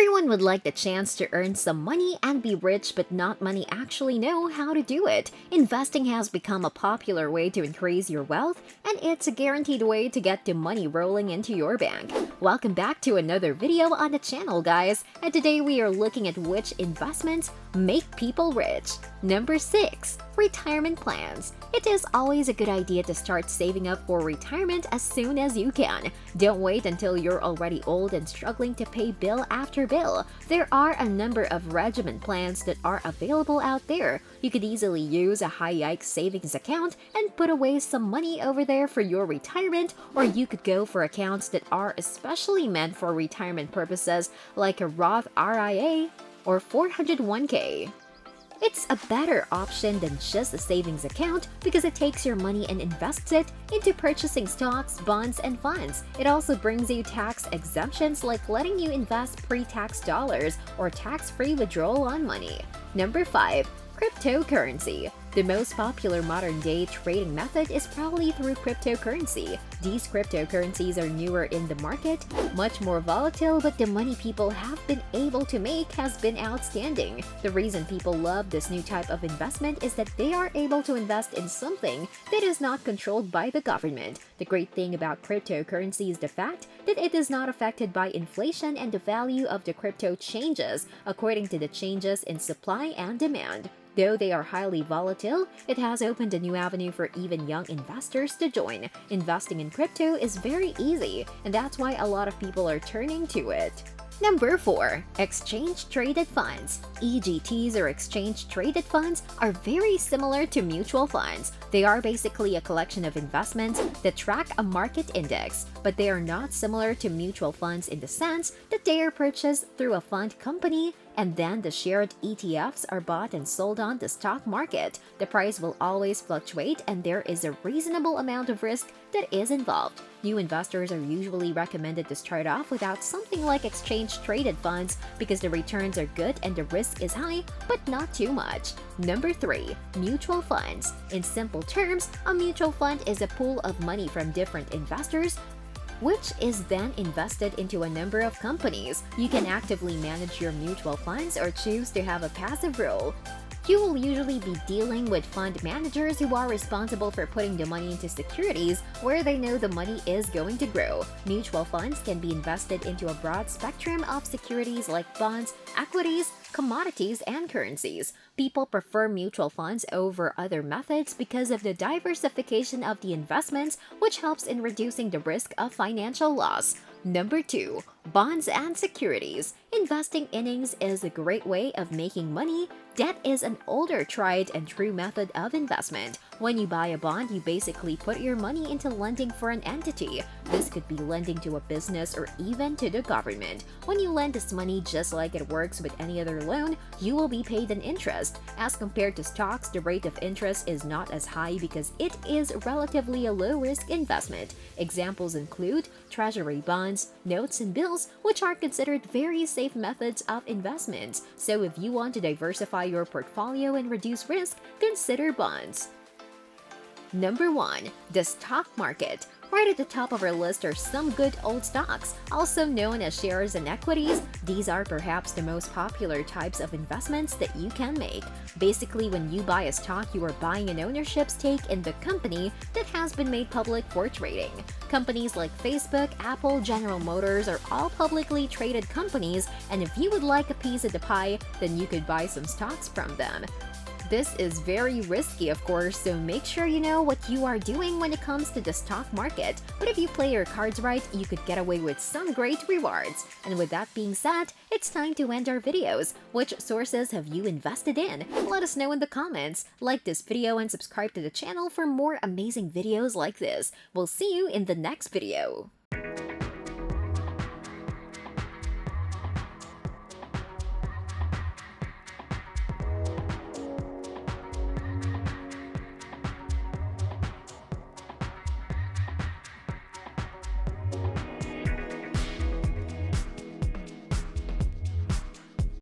Everyone would like the chance to earn some money and be rich, but not many actually know how to do it. Investing has become a popular way to increase your wealth, and it's a guaranteed way to get the money rolling into your bank. Welcome back to another video on the channel, guys, and today we are looking at which investments make people rich. Number 6. Retirement plans. It is always a good idea to start saving up for retirement as soon as you can. Don't wait until you're already old and struggling to pay bill after bill. There are a number of retirement plans that are available out there. You could easily use a high-yield savings account and put away some money over there for your retirement, or you could go for accounts that are especially meant for retirement purposes like a Roth IRA or 401k. It's a better option than just a savings account because it takes your money and invests it into purchasing stocks, bonds, and funds. It also brings you tax exemptions like letting you invest pre-tax dollars or tax-free withdrawal on money. Number 5. Cryptocurrency. The most popular modern-day trading method is probably through cryptocurrency. These cryptocurrencies are newer in the market, much more volatile, but the money people have been able to make has been outstanding. The reason people love this new type of investment is that they are able to invest in something that is not controlled by the government. The great thing about cryptocurrency is the fact that it is not affected by inflation, and the value of the crypto changes according to the changes in supply and demand. Though they are highly volatile, it has opened a new avenue for even young investors to join. Investing in crypto is very easy, and that's why a lot of people are turning to it. Number 4. Exchange-traded funds. ETFs or exchange-traded funds are very similar to mutual funds. They are basically a collection of investments that track a market index, but they are not similar to mutual funds in the sense that they are purchased through a fund company and then the shared ETFs are bought and sold on the stock market. The price will always fluctuate, and there is a reasonable amount of risk that is involved. New investors are usually recommended to start off without something like exchange-traded funds because the returns are good and the risk is high, but not too much. Number 3. Mutual funds. In simple terms, a mutual fund is a pool of money from different investors which is then invested into a number of companies. You can actively manage your mutual funds or choose to have a passive role. You will usually be dealing with fund managers who are responsible for putting the money into securities where they know the money is going to grow. Mutual funds can be invested into a broad spectrum of securities like bonds, equities, commodities, and currencies. People prefer mutual funds over other methods because of the diversification of the investments, which helps in reducing the risk of financial loss. Number 2. Bonds and securities. Investing innings is a great way of making money. Debt is an older, tried and true method of investment. When you buy a bond, you basically put your money into lending for an entity. This could be lending to a business or even to the government. When you lend this money, just like it works with any other loan, you will be paid an interest. As compared to stocks, the rate of interest is not as high because it is relatively a low-risk investment. Examples include treasury bonds, notes, and bills, which are considered very safe methods of investments. So if you want to diversify your portfolio and reduce risk, consider bonds. Number 1. The stock market. Right at the top of our list are some good old stocks, also known as shares and equities. These are perhaps the most popular types of investments that you can make. Basically, when you buy a stock, you are buying an ownership stake in the company that has been made public for trading. Companies like Facebook, Apple, General Motors are all publicly traded companies, and if you would like a piece of the pie, then you could buy some stocks from them. This is very risky, of course, so make sure you know what you are doing when it comes to the stock market. But if you play your cards right, you could get away with some great rewards. And with that being said, it's time to end our videos. Which sources have you invested in? Let us know in the comments. Like this video and subscribe to the channel for more amazing videos like this. We'll see you in the next video.